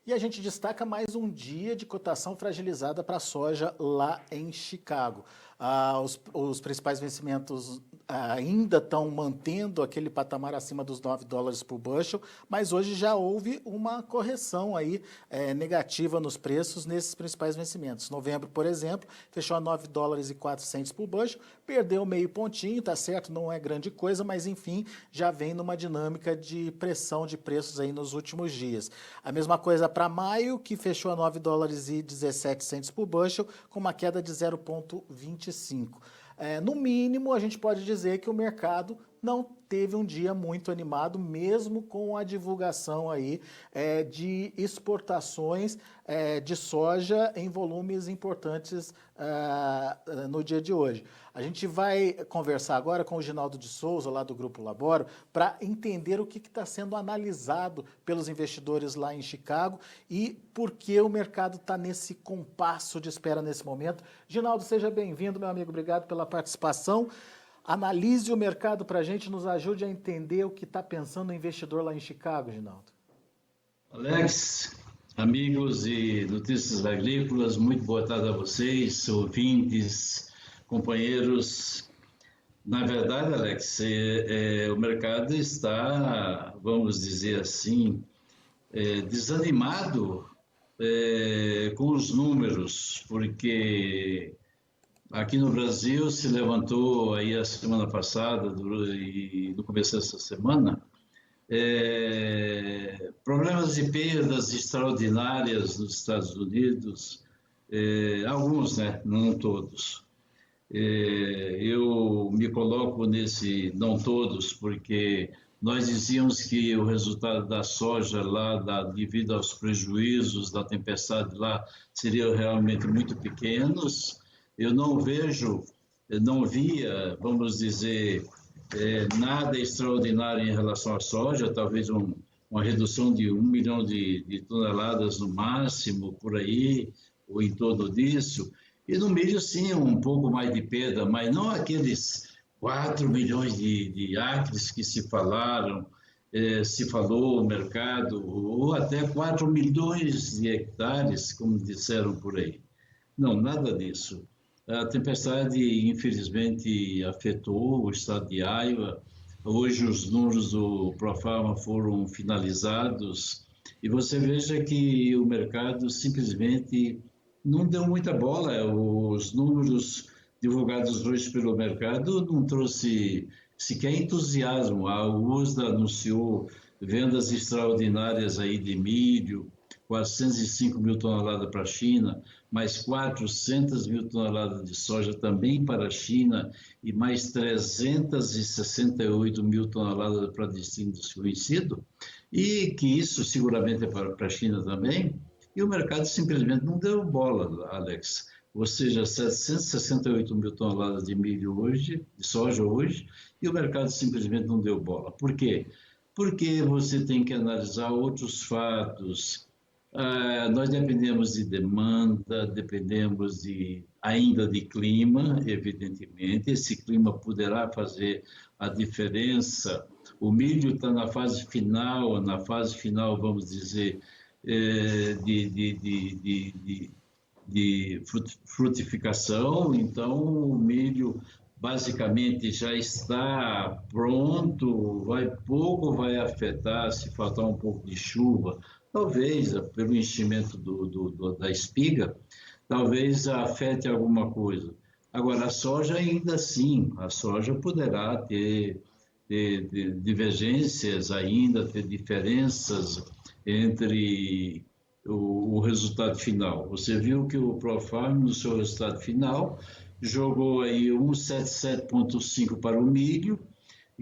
E a gente destaca mais um dia de cotação fragilizada para a soja lá em Chicago. Os principais vencimentos ainda estão mantendo aquele patamar acima dos $9 por bushel, mas hoje já houve uma correção aí negativa nos preços nesses principais vencimentos. Novembro, por exemplo, fechou a $9,04 por bushel, perdeu meio pontinho, tá certo, não é grande coisa, mas enfim, já vem numa dinâmica de pressão de preços aí nos últimos dias. A mesma coisa para maio, que fechou a $9,17 por bushel, com uma queda de 0,25. No mínimo, a gente pode dizer que o mercado não teve um dia muito animado, mesmo com a divulgação aí de exportações de soja em volumes importantes no dia de hoje. A gente vai conversar agora com o Ginaldo de Souza, lá do Grupo Laboro, para entender o que está sendo analisado pelos investidores lá em Chicago e por que o mercado está nesse compasso de espera nesse momento. Ginaldo, seja bem-vindo, meu amigo, obrigado pela participação. Analise o mercado para a gente, nos ajude a entender o que está pensando o investidor lá em Chicago, Ginaldo. Alex, amigos e notícias agrícolas, muito boa tarde a vocês, ouvintes, companheiros. Na verdade, Alex, o mercado está, vamos dizer assim, desanimado com os números, porque aqui no Brasil se levantou aí a semana passada e no começo dessa semana problemas de perdas extraordinárias nos Estados Unidos, alguns, né, não todos. Eu me coloco nesse não todos, porque nós dizíamos que o resultado da soja lá, devido aos prejuízos da tempestade lá, seriam realmente muito pequenos. Eu não via, vamos dizer, nada extraordinário em relação à soja, talvez uma redução de 1 milhão de toneladas no máximo, por aí, ou em torno disso. E no milho, sim, um pouco mais de perda, mas não aqueles 4 milhões de acres que se falaram, se falou o mercado, ou até 4 milhões de hectares, como disseram por aí. Não, nada disso. A tempestade, infelizmente, afetou o estado de Iowa. Hoje os números do Profarma foram finalizados e você veja que o mercado simplesmente não deu muita bola. Os números divulgados hoje pelo mercado não trouxe sequer entusiasmo. A USDA anunciou vendas extraordinárias aí de milho, 405 mil toneladas para a China, mais 400 mil toneladas de soja também para a China e mais 368 mil toneladas para destino desconhecido, e que isso seguramente é para a China também, e o mercado simplesmente não deu bola, Alex. Ou seja, 768 mil toneladas de milho hoje, de soja hoje, e o mercado simplesmente não deu bola. Por quê? Porque você tem que analisar outros fatos. Nós dependemos de demanda, dependemos ainda de clima, evidentemente. Esse clima poderá fazer a diferença. O milho está na fase final, vamos dizer, de frutificação. Então, o milho basicamente já está pronto, pouco vai afetar se faltar um pouco de chuva. Talvez, pelo enchimento da espiga, talvez afete alguma coisa. Agora, a soja ainda assim, a soja poderá ter divergências ainda, ter diferenças entre o resultado final. Você viu que o Profarm, no seu resultado final, jogou aí 177,5 para o milho,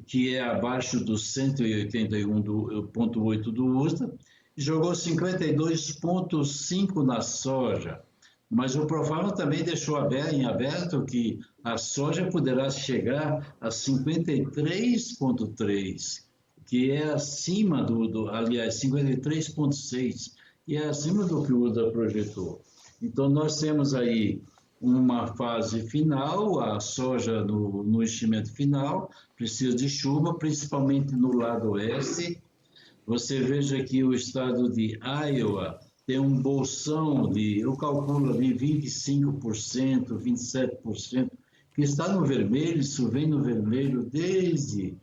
que é abaixo dos 181,8 do USDA, jogou 52,5 na soja, mas o Profarma também deixou em aberto que a soja poderá chegar a 53,3, que é acima aliás, 53,6, e é acima do que o USDA projetou. Então, nós temos aí uma fase final, a soja no enchimento final, precisa de chuva, principalmente no lado oeste. Você veja que o estado de Iowa tem um bolsão eu calculo ali 25%, 27%, que está no vermelho. Isso vem no vermelho desde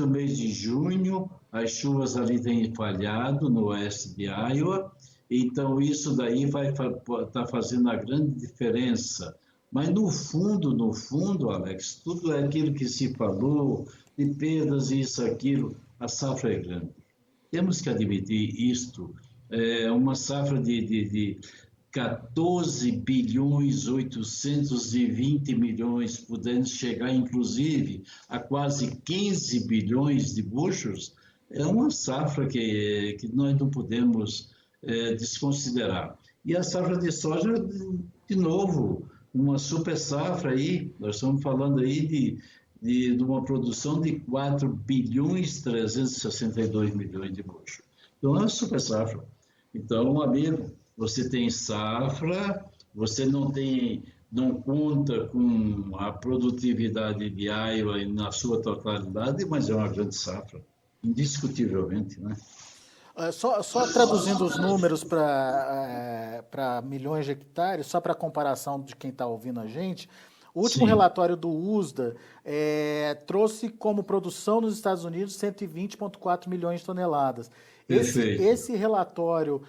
o mês de junho. As chuvas ali têm falhado no oeste de Iowa, então isso daí vai estar fazendo a grande diferença. Mas no fundo, Alex, tudo é aquilo que se falou, de perdas, isso, aquilo, a safra é grande. Temos que admitir isto. É uma safra de 14 bilhões 820 milhões, podendo chegar inclusive a quase 15 bilhões de bushels, é uma safra que nós não podemos desconsiderar. E a safra de soja, de novo, uma super safra aí, nós estamos falando aí de uma produção de 4 bilhões 362 milhões de bushels. Então, é uma super safra. Então, amigo, você tem safra, você não conta com a produtividade de Iowa na sua totalidade, mas é uma grande safra, indiscutivelmente, né? Só traduzindo os números para milhões de hectares, só para comparação de quem está ouvindo a gente, o último Sim. relatório do USDA trouxe como produção nos Estados Unidos 120,4 milhões de toneladas. Perfeito. Esse relatório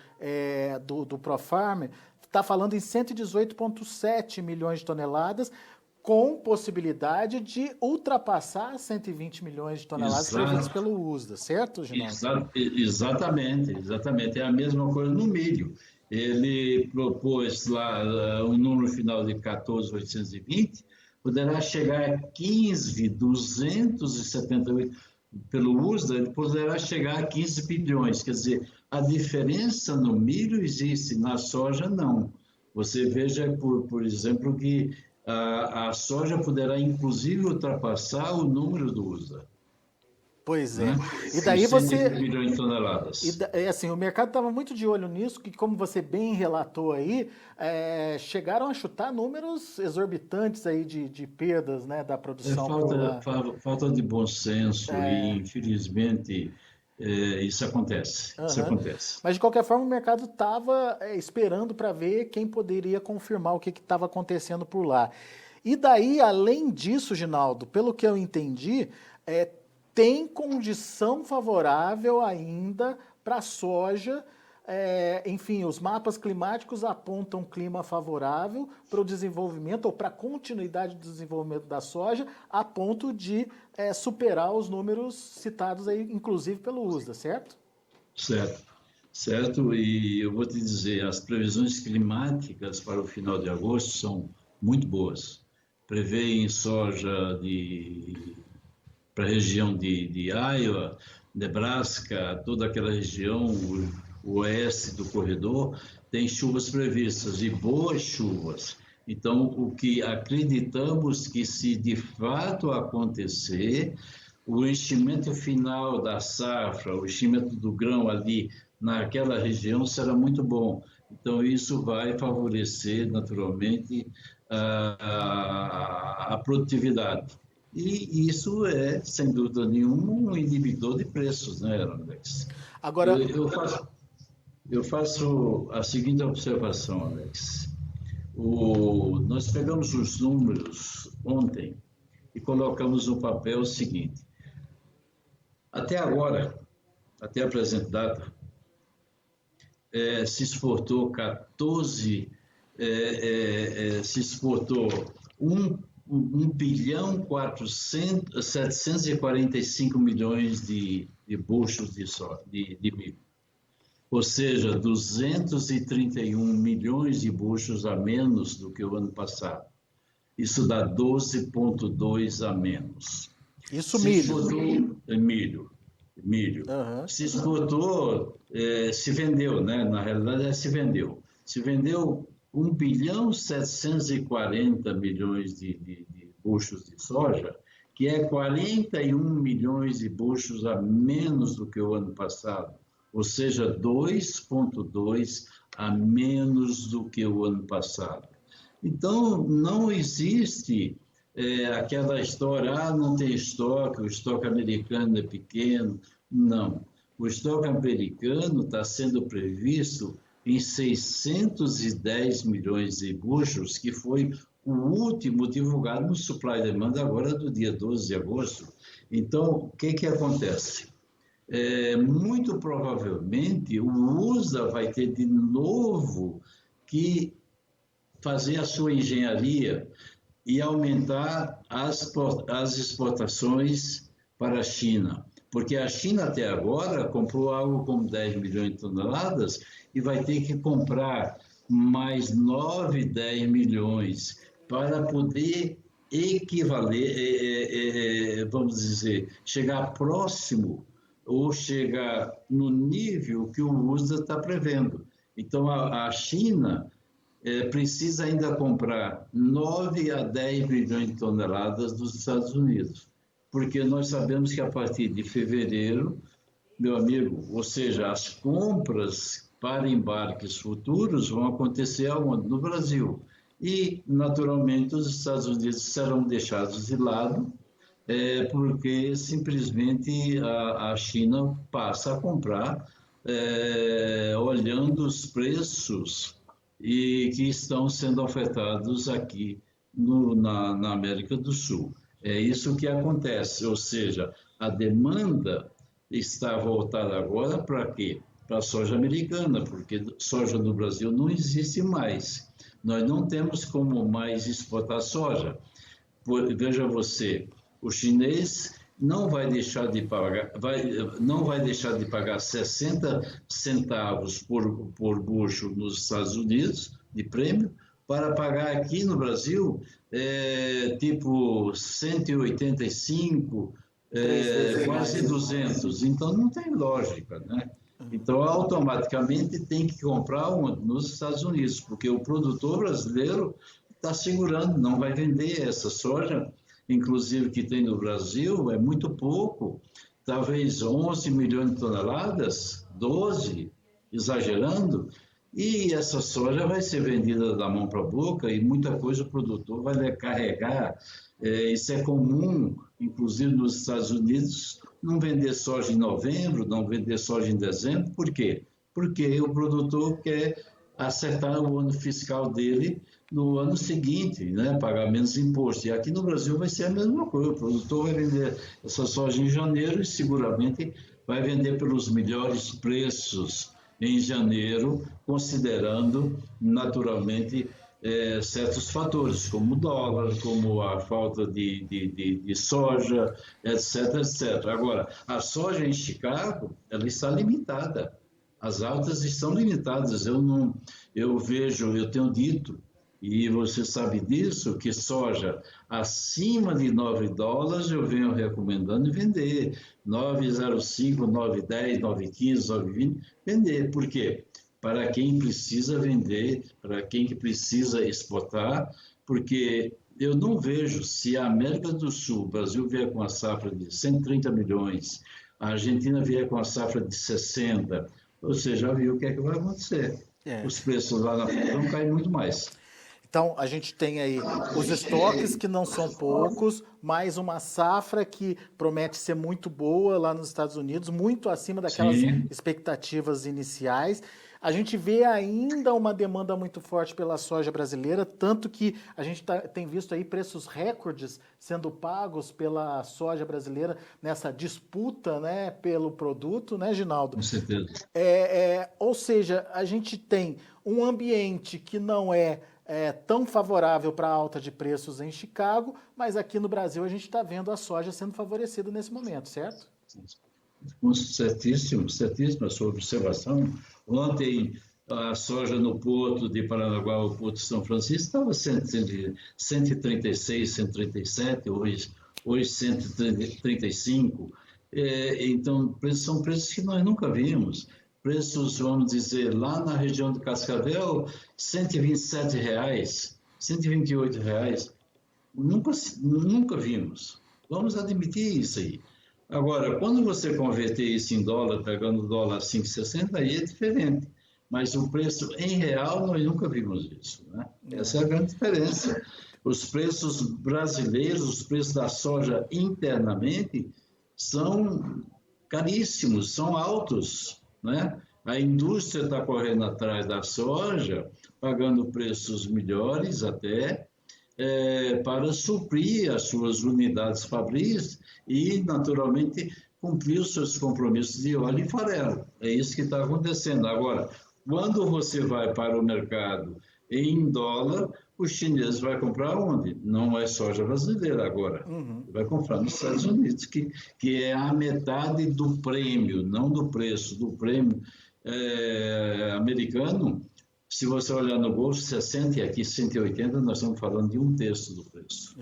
do ProFarm está falando em 118,7 milhões de toneladas, com possibilidade de ultrapassar 120 milhões de toneladas previstas pelo USDA, certo, Ginaldo? Exatamente. É a mesma coisa no milho. Ele propôs lá um número final de 14.820, poderá chegar a 15.278 pelo USDA, ele poderá chegar a 15 bilhões. Quer dizer, a diferença no milho existe, na soja não. Você veja, por exemplo, que a soja poderá inclusive ultrapassar o número do USDA. Pois é. Né? E daí você... milhões de toneladas. Assim, o mercado estava muito de olho nisso, que como você bem relatou aí, chegaram a chutar números exorbitantes aí de perdas, né, da produção. Falta de bom senso e, infelizmente, isso acontece. Isso acontece. Mas, de qualquer forma, o mercado estava esperando para ver quem poderia confirmar o que estava acontecendo por lá. E daí, além disso, Ginaldo, pelo que eu entendi, tem condição favorável ainda para a soja. Enfim, os mapas climáticos apontam clima favorável para o desenvolvimento ou para a continuidade do desenvolvimento da soja, a ponto de superar os números citados aí, inclusive pelo USDA, certo? Certo. E eu vou te dizer, as previsões climáticas para o final de agosto são muito boas. Prevêem soja para a região de Iowa, Nebraska, toda aquela região, o oeste do corredor, tem chuvas previstas, e boas chuvas. Então, o que acreditamos que, se de fato acontecer, o enchimento final da safra, o enchimento do grão ali naquela região será muito bom. Então, isso vai favorecer, naturalmente, a produtividade. E isso é, sem dúvida nenhuma, um inibidor de preços, né, Alex? Agora, eu faço a seguinte observação, Alex. Nós pegamos os números ontem e colocamos no papel o seguinte: até agora, até a presente data, se exportou 1 bilhão 745 milhões de bushels de milho. Ou seja, 231 milhões de bushels a menos do que o ano passado. Isso dá 12,2 a menos. Isso milho? Milho. Se exportou, se vendeu, né? Na realidade, se vendeu. Se vendeu 1 bilhão 740 milhões de bushels de soja, que é 41 milhões de bushels a menos do que o ano passado, ou seja, 2,2 a menos do que o ano passado. Então, não existe aquela história, não tem estoque, o estoque americano é pequeno. Não. O estoque americano está sendo previsto em 610 milhões de bushels, que foi o último divulgado no Supply Demand agora do dia 12 de agosto. Então, o que acontece? Muito provavelmente o USA vai ter de novo que fazer a sua engenharia e aumentar as exportações para a China. Porque a China até agora comprou algo como 10 milhões de toneladas e vai ter que comprar mais 9, 10 milhões para poder equivaler, vamos dizer, chegar próximo ou chegar no nível que o USA está prevendo. Então, a China precisa ainda comprar 9 a 10 milhões de toneladas dos Estados Unidos, porque nós sabemos que a partir de fevereiro, meu amigo, ou seja, as compras para embarques futuros vão acontecer aonde? No Brasil. E, naturalmente, os Estados Unidos serão deixados de lado, porque simplesmente a China passa a comprar olhando os preços e que estão sendo ofertados aqui na América do Sul. É isso que acontece, ou seja, a demanda está voltada agora para quê? Para a soja americana, porque soja no Brasil não existe mais. Nós não temos como mais exportar soja. Veja você, o chinês não vai deixar de pagar, não vai deixar de pagar 60 centavos por bushel nos Estados Unidos de prêmio, para pagar aqui no Brasil tipo 185, quase 200. Então não tem lógica, né? Então automaticamente tem que comprar nos Estados Unidos, porque o produtor brasileiro está segurando, não vai vender essa soja, inclusive que tem no Brasil, é muito pouco, talvez 11 milhões de toneladas, 12, exagerando, e essa soja vai ser vendida da mão para a boca e muita coisa o produtor vai carregar. Isso é comum, inclusive nos Estados Unidos, não vender soja em novembro, não vender soja em dezembro. Por quê? Porque o produtor quer acertar o ano fiscal dele no ano seguinte, né? Pagar menos imposto. E aqui no Brasil vai ser a mesma coisa. O produtor vai vender essa soja em janeiro e seguramente vai vender pelos melhores preços em janeiro, considerando naturalmente certos fatores, como o dólar, como a falta de soja, etc, etc. Agora, a soja em Chicago, ela está limitada. As altas estão limitadas. Eu tenho dito, e você sabe disso, que soja acima de $9 eu venho recomendando vender. 9,05, 9,10, 9,15, 9,20, vender. Por quê? Para quem precisa vender, para quem que precisa exportar, porque eu não vejo, se a América do Sul, o Brasil vier com a safra de 130 milhões, a Argentina vier com a safra de 60, você já viu o que é que vai acontecer. Os preços lá na frente vão cair muito mais. Então, a gente tem aí os estoques, que não são poucos, mais uma safra que promete ser muito boa lá nos Estados Unidos, muito acima daquelas expectativas iniciais. A gente vê ainda uma demanda muito forte pela soja brasileira, tanto que a gente tem visto aí preços recordes sendo pagos pela soja brasileira nessa disputa, né, pelo produto, né, Ginaldo? Com certeza. Ou seja, a gente tem um ambiente que não é tão favorável para a alta de preços em Chicago, mas aqui no Brasil a gente está vendo a soja sendo favorecida nesse momento, certo? Certíssimo a sua observação. Ontem, a soja no Porto de Paranaguá, o Porto de São Francisco, estava 136, 137, hoje 135. Então, são preços que nós nunca vimos. Preços, vamos dizer, lá na região do Cascavel, R$ 127, R$ 128. Nunca vimos. Vamos admitir isso aí. Agora, quando você converter isso em dólar, pegando o dólar a 5,60, aí é diferente. Mas o preço em real, nós nunca vimos isso, né? Essa é a grande diferença. Os preços brasileiros, os preços da soja internamente, são caríssimos, são altos, né? A indústria está correndo atrás da soja, pagando preços melhores até, para suprir as suas unidades fabris e, naturalmente, cumprir os seus compromissos de óleo e farelo. É isso que está acontecendo. Agora, quando você vai para o mercado em dólar, os chineses vão comprar onde? Não é soja brasileira agora. Vai comprar nos Estados Unidos, que é a metade do prêmio, não do preço, do prêmio americano. Se você olhar no Golfo, 60 e aqui 180, nós estamos falando de um terço do preço.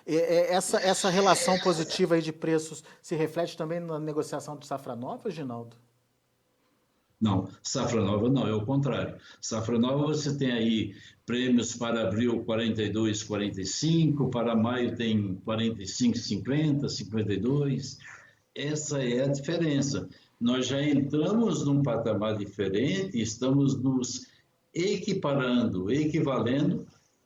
Essa relação positiva aí de preços se reflete também na negociação do Safra Nova, Ginaldo? Não, Safra Nova não, é o contrário. Safra Nova você tem aí prêmios para abril 42, 45, para maio tem 45, 50, 52. Essa é a diferença. Nós já entramos num patamar diferente, estamos nos equivalendo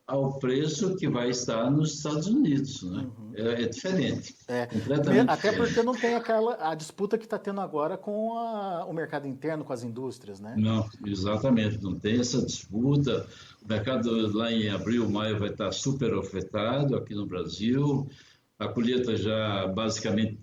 ao preço que vai estar nos Estados Unidos, né? É diferente, completamente até diferente. porque não tem a disputa que está tendo agora com o mercado interno, com as indústrias, né? Não, exatamente, não tem essa disputa. O mercado lá em abril, maio vai estar super ofertado aqui no Brasil. A colheita já basicamente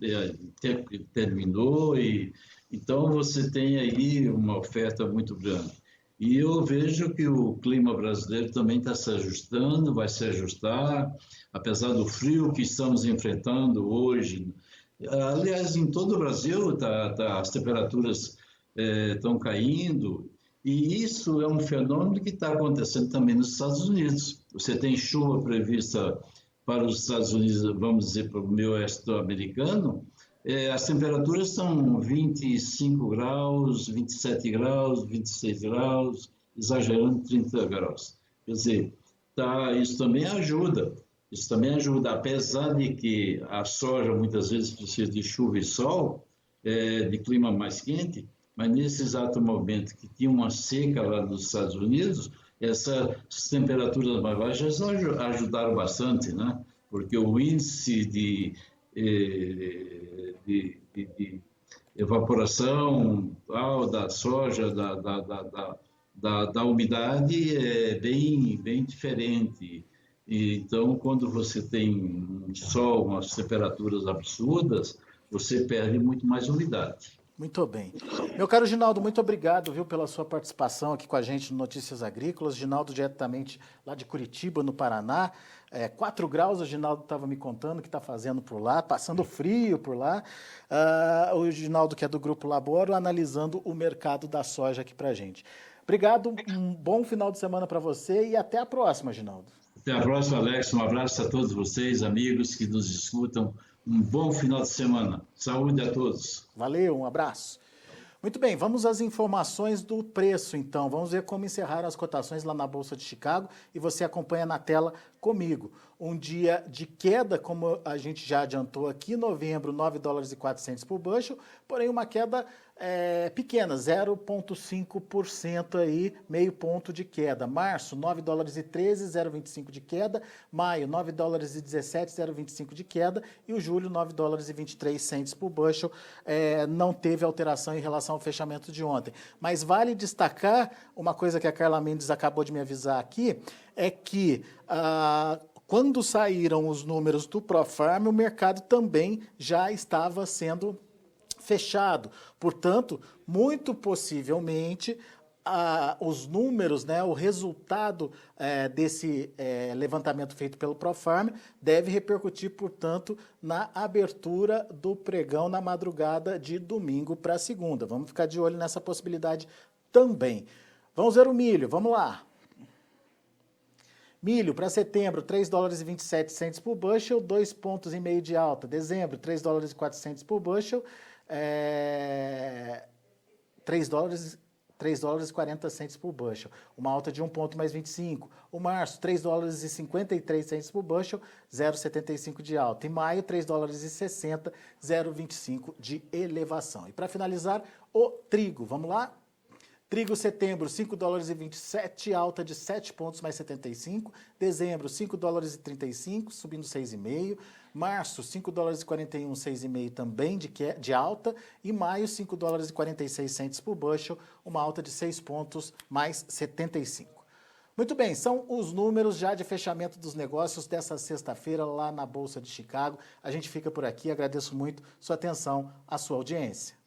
terminou, e então você tem aí uma oferta muito grande. E eu vejo que o clima brasileiro também está se ajustando, vai se ajustar, apesar do frio que estamos enfrentando hoje. Aliás, em todo o Brasil as temperaturas estão caindo, e isso é um fenômeno que está acontecendo também nos Estados Unidos. Você tem chuva prevista para os Estados Unidos, vamos dizer, para o meio oeste americano, as temperaturas são 25 graus, 27 graus, 26 graus, exagerando 30 graus. Quer dizer, isso também ajuda. Isso também ajuda, apesar de que a soja muitas vezes precisa de chuva e sol, de clima mais quente, mas nesse exato momento que tinha uma seca lá nos Estados Unidos, essas temperaturas mais baixas ajudaram bastante, né? Porque o índice de evaporação da soja, da umidade é bem diferente. E, então, quando você tem um sol, umas temperaturas absurdas, você perde muito mais umidade. Muito bem. Meu caro Ginaldo, muito obrigado, viu, pela sua participação aqui com a gente no Notícias Agrícolas. Ginaldo, diretamente lá de Curitiba, no Paraná. 4 graus, o Ginaldo estava me contando que está fazendo por lá, passando frio por lá. O Ginaldo, que é do Grupo Laboro, analisando o mercado da soja aqui para a gente. Obrigado, um bom final de semana para você e até a próxima, Ginaldo. Até a próxima, Alex. Um abraço a todos vocês, amigos que nos escutam. Um bom final de semana. Saúde a todos. Valeu, um abraço. Muito bem, vamos às informações do preço, então. Vamos ver como encerraram as cotações lá na Bolsa de Chicago e você acompanha na tela comigo. Um dia de queda, como a gente já adiantou aqui, novembro, 9 dólares e 400 por bushel, porém uma queda pequena, 0,5% aí, meio ponto de queda. Março, 9 dólares e 13, 0,25 de queda. Maio, 9 dólares e 17, 0,25 de queda. E o julho, 9 dólares e 23 centes por bushel. Não teve alteração em relação ao fechamento de ontem. Mas vale destacar, uma coisa que a Carla Mendes acabou de me avisar aqui, é que quando saíram os números do ProFarm, o mercado também já estava sendo fechado. Portanto, muito possivelmente, os números, né, o resultado desse levantamento feito pelo ProFarm deve repercutir, portanto, na abertura do pregão na madrugada de domingo para segunda. Vamos ficar de olho nessa possibilidade também. Vamos ver o milho, vamos lá. Milho para setembro, 3 dólares e 27 centes por bushel, 2,5 pontos de alta. Dezembro, 3 dólares e 400 por bushel, 3 dólares e 40 centes por bushel, uma alta de 1 ponto mais 25. O março, 3 dólares e 53 centes por bushel, 0,75 de alta. Em maio, 3 dólares e 60, 0,25 de elevação. E para finalizar, o trigo, vamos lá? Trigo setembro, 5 dólares e 27, alta de 7 pontos mais 75. Dezembro, 5 dólares e 35, subindo 6,5. Março, 5 dólares e 41, 6,5 também de alta. E maio, 5 dólares e 46 centes por bushel, uma alta de 6 pontos mais 75. Muito bem, são os números já de fechamento dos negócios dessa sexta-feira lá na Bolsa de Chicago. A gente fica por aqui, agradeço muito sua atenção, a sua audiência.